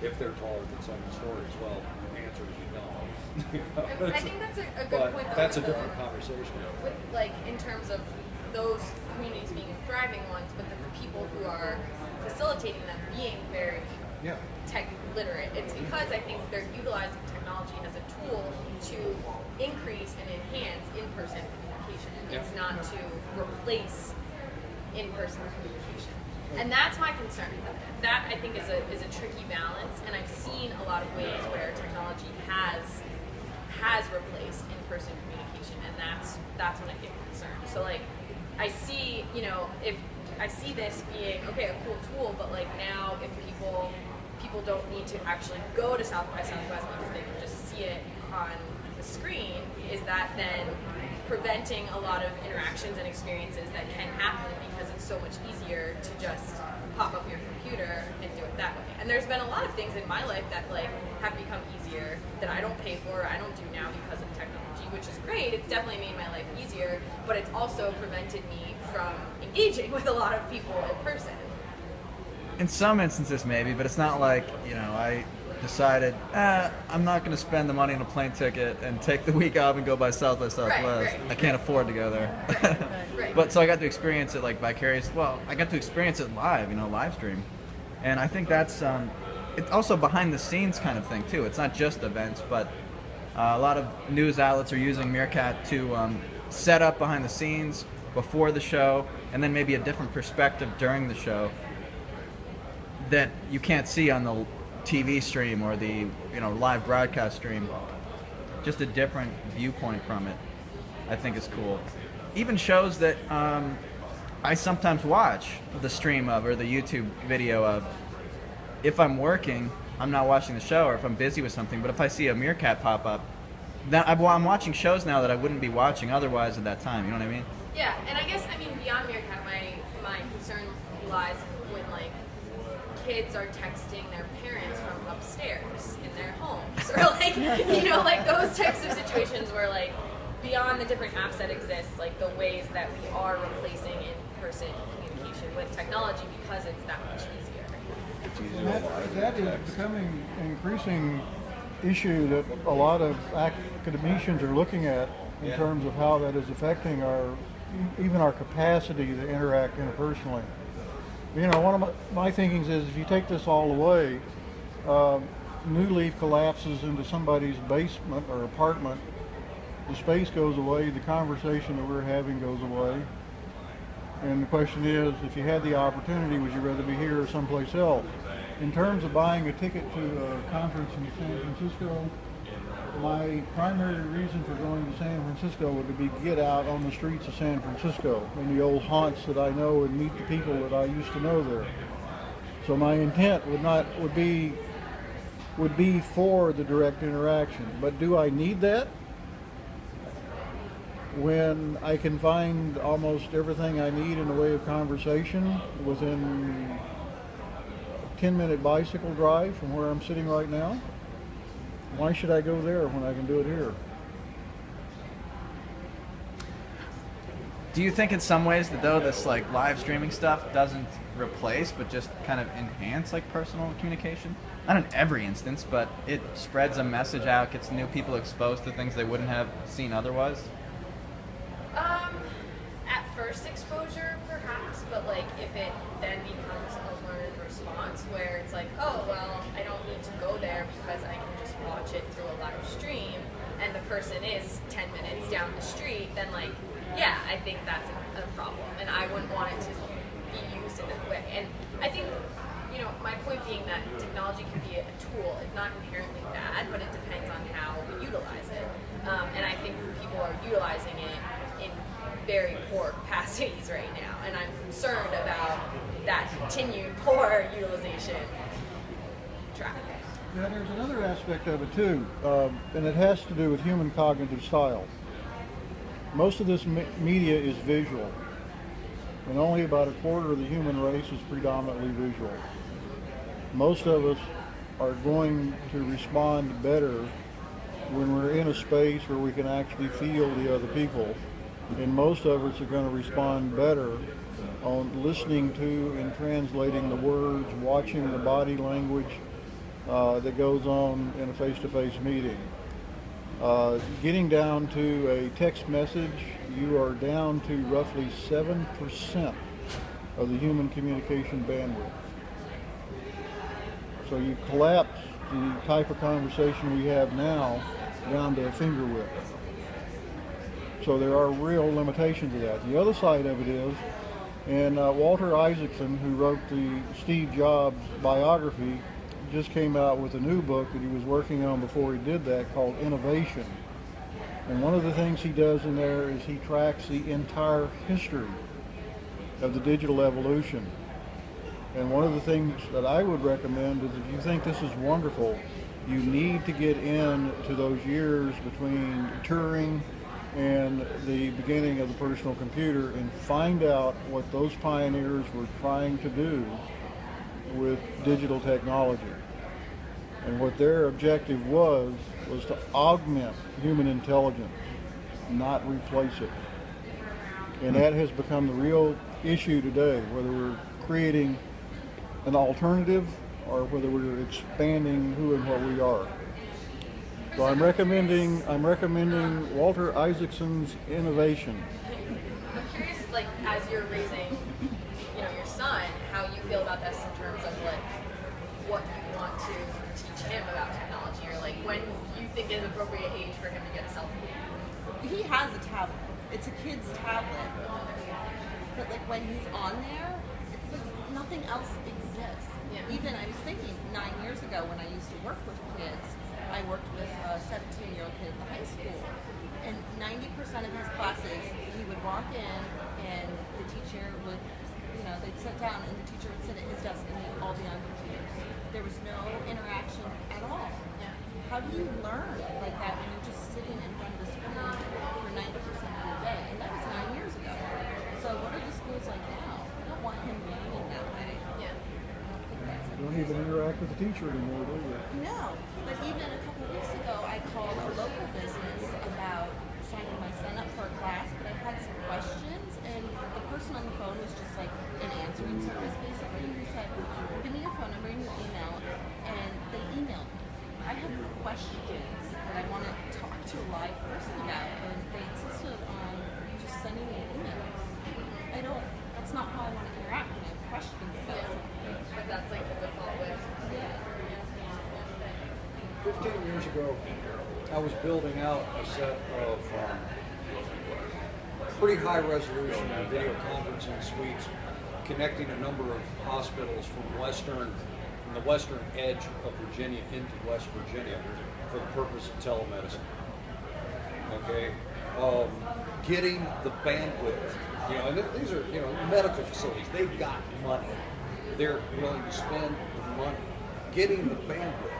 if they're taller than 7 stories. Well, the answer is no. I think that's a good point, though. That's a different conversation. With, like, in terms of those communities being thriving ones, but then the people who are facilitating them being very tech literate. It's because I think they're utilizing technology as a tool to increase and enhance in-person communication. It's not to replace in-person communication. And that's my concern. That I think is a tricky balance, and I've seen a lot of ways where technology has replaced in-person communication, and that's when I get concerned. So like I see, if I see this being a cool tool, but like now if people don't need to actually go to South by Southwest because they can just see it on the screen, is that then preventing a lot of interactions and experiences that can happen because it's so much easier to just pop up your computer and do it that way. And there's been a lot of things in my life that like have become easier that I don't pay for, I don't do now because of technology, which is great. It's definitely made my life easier, but it's also prevented me from engaging with a lot of people in person. In some instances maybe, but it's not like, I decided, I'm not going to spend the money on a plane ticket and take the week off and go by South by Southwest. Right. I can't afford to go there. Right. But so I got to experience it like vicarious. Well, I got to experience it live, live stream. And I think that's, it's also behind the scenes kind of thing too. It's not just events, but a lot of news outlets are using Meerkat to set up behind the scenes before the show, and then maybe a different perspective during the show that you can't see on the TV stream or the live broadcast stream. Just a different viewpoint from it, I think is cool. Even shows that I sometimes watch the stream of or the YouTube video of. If I'm working, I'm not watching the show, or if I'm busy with something. But if I see a Meerkat pop up, then I'm watching shows now that I wouldn't be watching otherwise at that time. You know what I mean? Yeah, and I guess beyond Meerkat, my concern lies when like kids are texting their parents from upstairs in their homes, or like like those types of situations where like beyond the different apps that exist, like the ways that we are replacing in-person communication with technology because it's that much easier. That is becoming an increasing issue that a lot of academicians are looking at in terms of how that is affecting even our capacity to interact interpersonally. One of my thinkings is if you take this all away, New Leaf collapses into somebody's basement or apartment, the space goes away, the conversation that we're having goes away. And the question is, if you had the opportunity, would you rather be here or someplace else? In terms of buying a ticket to a conference in San Francisco, my primary reason for going to San Francisco would be to get out on the streets of San Francisco, in the old haunts that I know, and meet the people that I used to know there. So my intent would be for the direct interaction. But do I need that? When I can find almost everything I need in the way of conversation within a 10-minute bicycle drive from where I'm sitting right now, why should I go there when I can do it here? Do you think in some ways that though this like live streaming stuff doesn't replace but just kind of enhance like personal communication? Not in every instance, but it spreads a message out, gets new people exposed to things they wouldn't have seen otherwise? At first exposure, perhaps, but like if it then becomes a learned response where it's like, oh, well, I don't need to go there because I can just watch it through a live stream, and the person is 10 minutes down the street, then like, yeah, I think that's a problem, and I wouldn't want it to be used in that way. And I think, my point being that technology can be a tool. It's not inherently bad, but it depends on how we utilize it. And I think people are utilizing it in very poor capacities right now, and I'm concerned about that continued poor utilization track. Yeah, there's another aspect of it too, and it has to do with human cognitive style. Most of this media is visual, and only about a quarter of the human race is predominantly visual. Most of us are going to respond better when we're in a space where we can actually feel the other people. And most of us are going to respond better on listening to and translating the words, watching the body language, that goes on in a face-to-face meeting. Getting down to a text message, you are down to roughly 7% of the human communication bandwidth. So you collapse the type of conversation we have now down to a finger width. So there are real limitations to that. The other side of it is, and Walter Isaacson, who wrote the Steve Jobs biography, just came out with a new book that he was working on before he did that called Innovation. And one of the things he does in there is he tracks the entire history of the digital evolution. And one of the things that I would recommend is if you think this is wonderful, you need to get into those years between Turing and the beginning of the personal computer and find out what those pioneers were trying to do with digital technology. And what their objective was to augment human intelligence, not replace it. And that has become the real issue today, whether we're creating an alternative or whether we're expanding who and what we are. So I'm recommending Walter Isaacson's Innovation. I'm curious, like, as you're raising, your son, how you feel about this in terms of like what you want to teach him about technology, or like when you think is an appropriate age for him to get a cell phone. He has a tablet. It's a kid's tablet, but like when he's on there, it's like nothing else exists. Yeah. Even I was thinking 9 years ago when I used to work with kids, I worked with a 17-year-old kid in the high school, and 90% of his classes, he would walk in and the teacher would, they'd sit down and the teacher would sit at his desk and they'd all be on computers. There was no interaction at all. Yeah. How do you learn like that when you're just sitting in front of the screen for 90% of your day? And that was 9 years ago. So what are the schools like now? I don't want him learning that way. Yeah. You don't even interact with the teacher anymore, do you? No, but even a couple of weeks ago, I called a local business about signing my son up for a class, but I had some questions, and the person on the phone was just like an answering service, basically. He said, give me your phone number and your email, and they emailed me. I have questions that I want to talk to a live person about, and they insisted on just sending me emails. That's not how I want to interact when I have questions about something. But that's like the default way. Yeah. 15 years ago, I was building out a set of pretty high resolution video conferencing suites connecting a number of hospitals from the western edge of Virginia into West Virginia for the purpose of telemedicine. Okay, getting the bandwidth, and these are medical facilities. They've got money. They're willing to spend the money. Getting the bandwidth,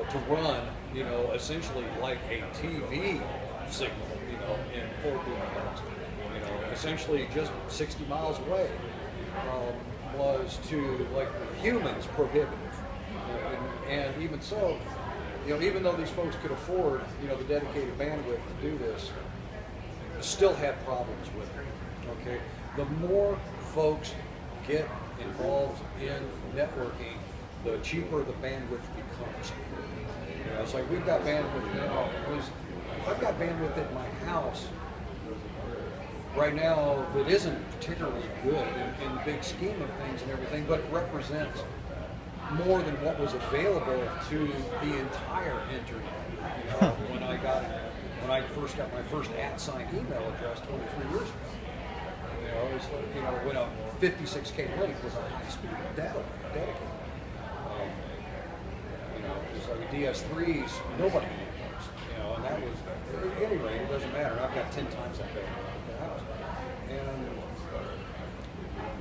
to run, essentially like a TV signal, in full broadcast, essentially just 60 miles away, was to like humans prohibitive. And even so, even though these folks could afford, the dedicated bandwidth to do this, still had problems with it. Okay, the more folks get involved in networking, the cheaper the bandwidth becomes. It's like we've got bandwidth now. I've got bandwidth at my house right now that isn't particularly good in the big scheme of things and everything, but it represents more than what was available to the entire internet. When I first got my first @sign email address 23 years ago. It's like, when a 56K link was a high-speed data dedicated. It's like a DS3s, nobody had those, and that was, at any rate, it doesn't matter. I've got 10 times that big in the house. And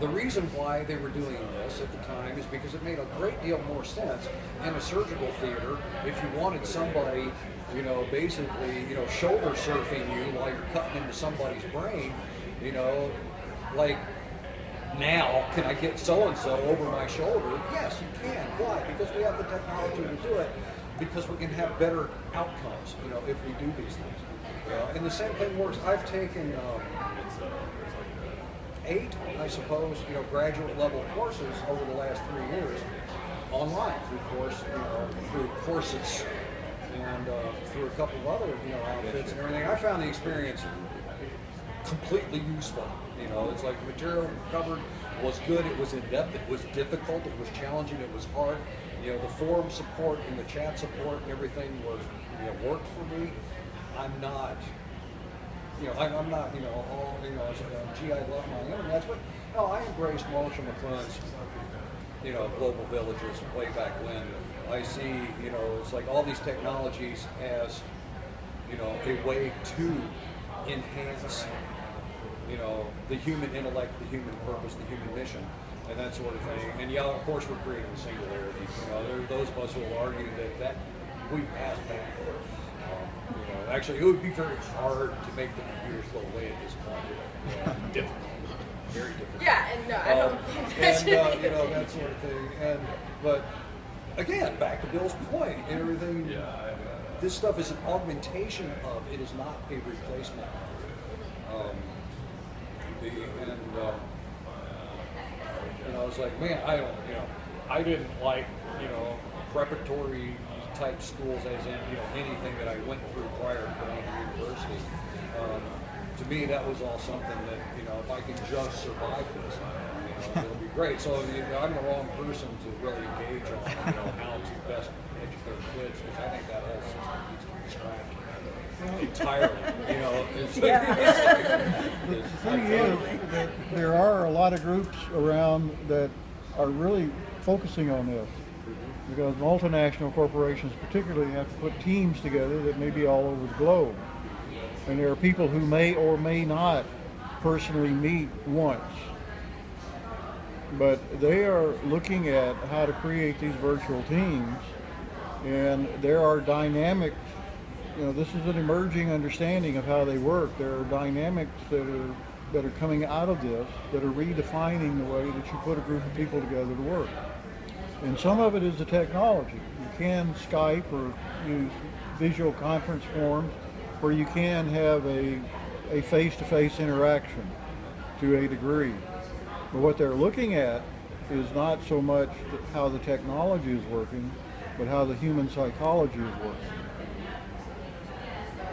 the reason why they were doing this at the time is because it made a great deal more sense in a surgical theater if you wanted somebody, basically, shoulder surfing you while you're cutting into somebody's brain, like, now, can I get so-and-so over my shoulder? Yes, you can. Why? Because we have the technology to do it, because we can have better outcomes, if we do these things. And the same thing works. I've taken 8, I suppose, graduate level courses over the last 3 years on online through courses and through a couple of other outfits and everything. I found the experience completely useful. It's like the material covered was good, it was in depth, it was difficult, it was challenging, it was hard. The forum support and the chat support and everything was worked for me. I'm not all gee, I love my internet, but no, I embraced Marshall McLuhan's global villages way back when. I see it's like all these technologies as a way to enhance the human intellect, the human purpose, the human mission, and that sort of thing. And yeah, of course, we're creating a singularity. There are those of us who will argue that we passed that. Actually, it would be very hard to make the computers go away at this point. Difficult, very difficult. Yeah, and no, I don't think that should be that sort of thing. But again, back to Bill's point and everything. This stuff is an augmentation of. It is not a replacement of. I was like, man, I didn't like, preparatory type schools as in, anything that I went through prior to going to university. To me, that was all something that, if I can just survive this, it'll be great. So I'm the wrong person to really engage on, how to best educate kids, because I think that whole system needs to be scrapped. Entirely, The thing is that there are a lot of groups around that are really focusing on this, because multinational corporations particularly have to put teams together that may be all over the globe, and there are people who may or may not personally meet once, but they are looking at how to create these virtual teams, and there are dynamics. This is an emerging understanding of how they work. There are dynamics that are coming out of this that are redefining the way that you put a group of people together to work. And some of it is the technology. You can Skype or use visual conference forms where you can have a face-to-face interaction to a degree. But what they're looking at is not so much how the technology is working, but how the human psychology is working.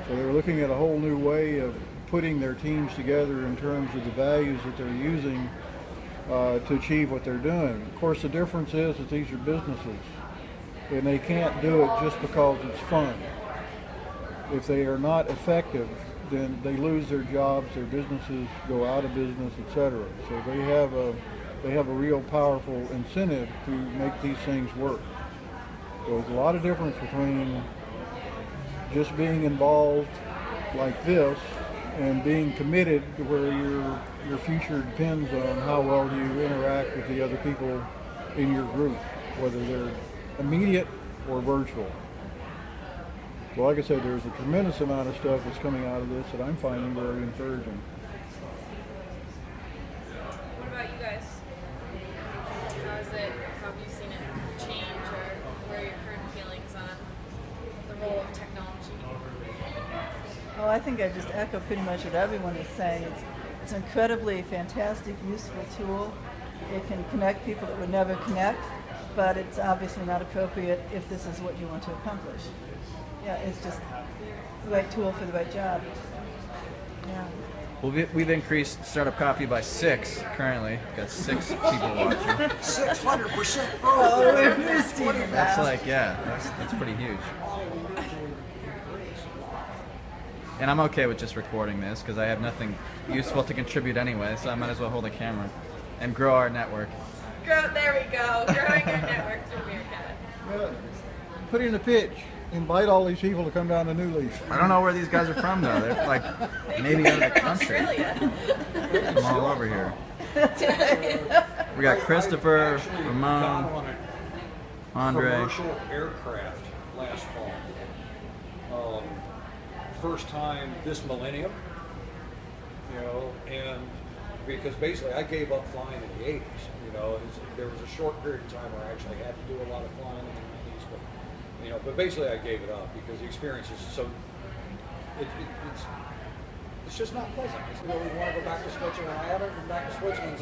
So they're looking at a whole new way of putting their teams together in terms of the values that they're using to achieve what they're doing. Of course, the difference is that these are businesses, and they can't do it just because it's fun. If they are not effective, then they lose their jobs, their businesses go out of business, etc. So they have a real powerful incentive to make these things work. So there's a lot of difference between just being involved like this and being committed to where your future depends on how well you interact with the other people in your group, whether they're immediate or virtual. Well, like I said, there's a tremendous amount of stuff that's coming out of this that I'm finding very encouraging. What about you guys? How is it? How have you seen it change, or what are your current feelings on the role of technology? Oh, I think I just echo pretty much what everyone is saying. It's an incredibly fantastic, useful tool. It can connect people that would never connect, but it's obviously not appropriate if this is what you want to accomplish. Yeah, it's just the right tool for the right job. Yeah. Well, we've increased Startup Coffee by 6 currently. Got 6 people watching. 600% growth. Oh, we're boosting That's now. like, that's pretty huge. And I'm okay with just recording this because I have nothing useful to contribute anyway, so I might as well hold a camera and grow our network. There we go. Growing our network through Meerkat. Well, put in a pitch. Invite all these people to come down to New Leaf. I don't know where these guys are from though. They're like maybe out of the country. Australia. From all over here. We got Christopher, Actually, Ramon, got on a Andre. commercial aircraft last fall. First time this millennium, and because basically I gave up flying in the 80s. There was a short period of time where I actually had to do a lot of flying in the 90s, but basically I gave it up because the experience is so it's just not pleasant. We want to go back to Switzerland. I haven't been back to Switzerland